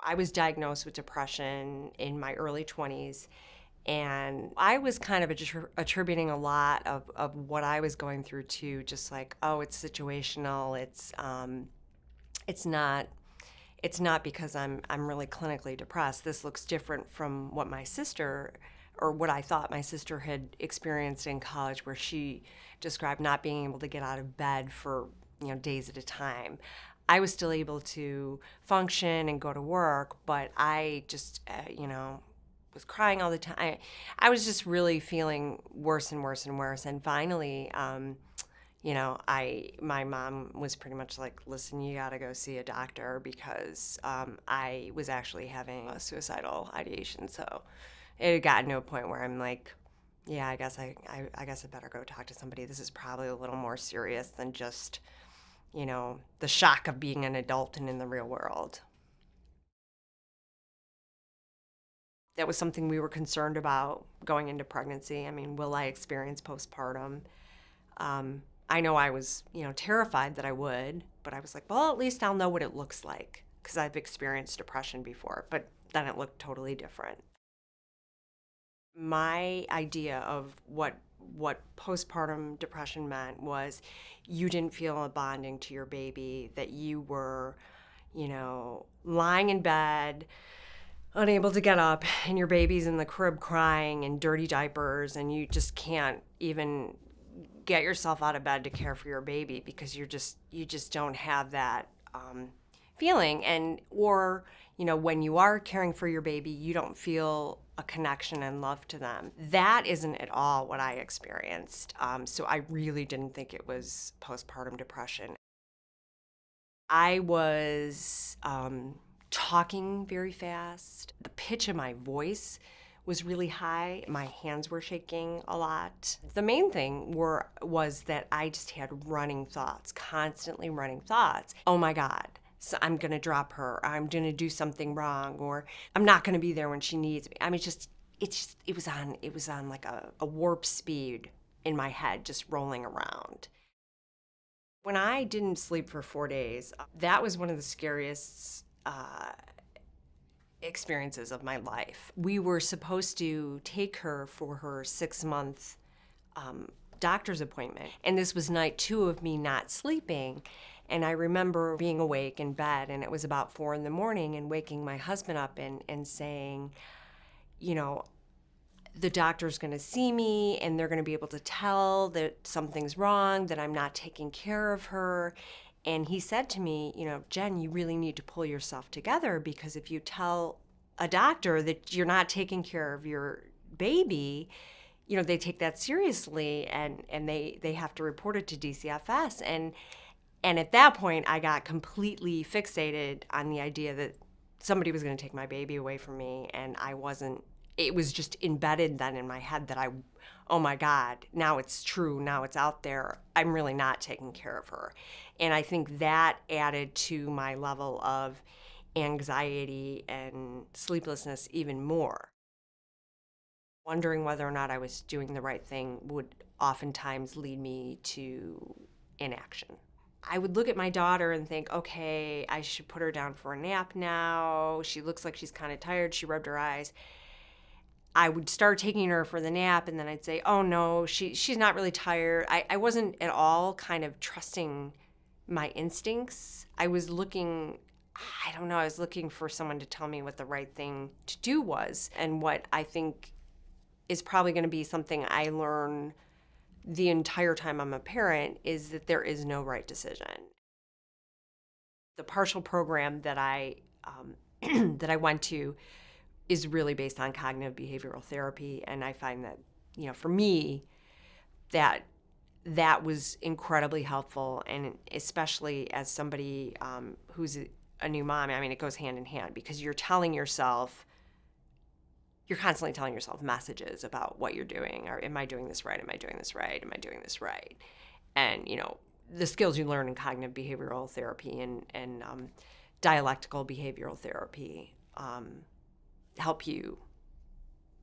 I was diagnosed with depression in my early 20s, and I was kind of attributing a lot of what I was going through to just like, oh, it's situational. It's not because I'm really clinically depressed. This looks different from what my sister, or what I thought my sister had experienced in college, where she described not being able to get out of bed for days at a time. I was still able to function and go to work, but I just was crying all the time. I was just really feeling worse and worse and worse. And finally, my mom was pretty much like, listen, you gotta go see a doctor, because I was actually having a suicidal ideation. So it had gotten to a point where I'm like, yeah, I guess I better go talk to somebody. This is probably a little more serious than just, the shock of being an adult and in the real world. That was something we were concerned about going into pregnancy. I mean, will I experience postpartum? I know I was, terrified that I would, but I was like, well, at least I'll know what it looks like, because I've experienced depression before, but then it looked totally different. My idea of what postpartum depression meant was you didn't feel a bonding to your baby, that you were, lying in bed, unable to get up, and your baby's in the crib crying in dirty diapers, and you just can't even get yourself out of bed to care for your baby, because you just don't have that feeling. And or when you are caring for your baby, you don't feel a connection and love to them. That isn't at all what I experienced. So I really didn't think it was postpartum depression. I was talking very fast. The pitch of my voice was really high. My hands were shaking a lot. The main thing was that I just had running thoughts, constantly running thoughts. Oh my God, so I'm gonna drop her, I'm gonna do something wrong, or I'm not gonna be there when she needs me. I mean, it was on like a warp speed in my head, just rolling around. When I didn't sleep for 4 days, that was one of the scariest experiences of my life. We were supposed to take her for her 6-month doctor's appointment, and this was night 2 of me not sleeping. And I remember being awake in bed, and it was about 4 in the morning, and waking my husband up and saying, the doctor's gonna see me, and they're gonna be able to tell that something's wrong, that I'm not taking care of her. And he said to me, Jen, you really need to pull yourself together, because if you tell a doctor that you're not taking care of your baby, they take that seriously, and they have to report it to DCFS. And at that point, I got completely fixated on the idea that somebody was going to take my baby away from me, and I wasn't. It was just embedded then in my head that oh my God, now it's true, now it's out there. I'm really not taking care of her. And I think that added to my level of anxiety and sleeplessness even more. Wondering whether or not I was doing the right thing would oftentimes lead me to inaction. I would look at my daughter and think, okay, I should put her down for a nap now. She looks like she's kind of tired. She rubbed her eyes. I would start taking her for the nap, and then I'd say, oh no, she's not really tired. I wasn't at all kind of trusting my instincts. I was looking for someone to tell me what the right thing to do was. And what I think is probably going to be something I learn the entire time I'm a parent is that there is no right decision. The partial program that I that I went to is really based on cognitive behavioral therapy, and I find that for me that was incredibly helpful, and especially as somebody who's a new mom. I mean, it goes hand in hand, because you're constantly telling yourself messages about what you're doing. Or, am I doing this right? Am I doing this right? Am I doing this right? And, the skills you learn in cognitive behavioral therapy and dialectical behavioral therapy help you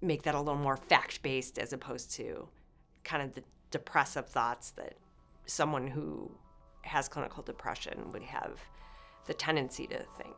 make that a little more fact-based, as opposed to kind of the depressive thoughts that someone who has clinical depression would have the tendency to think.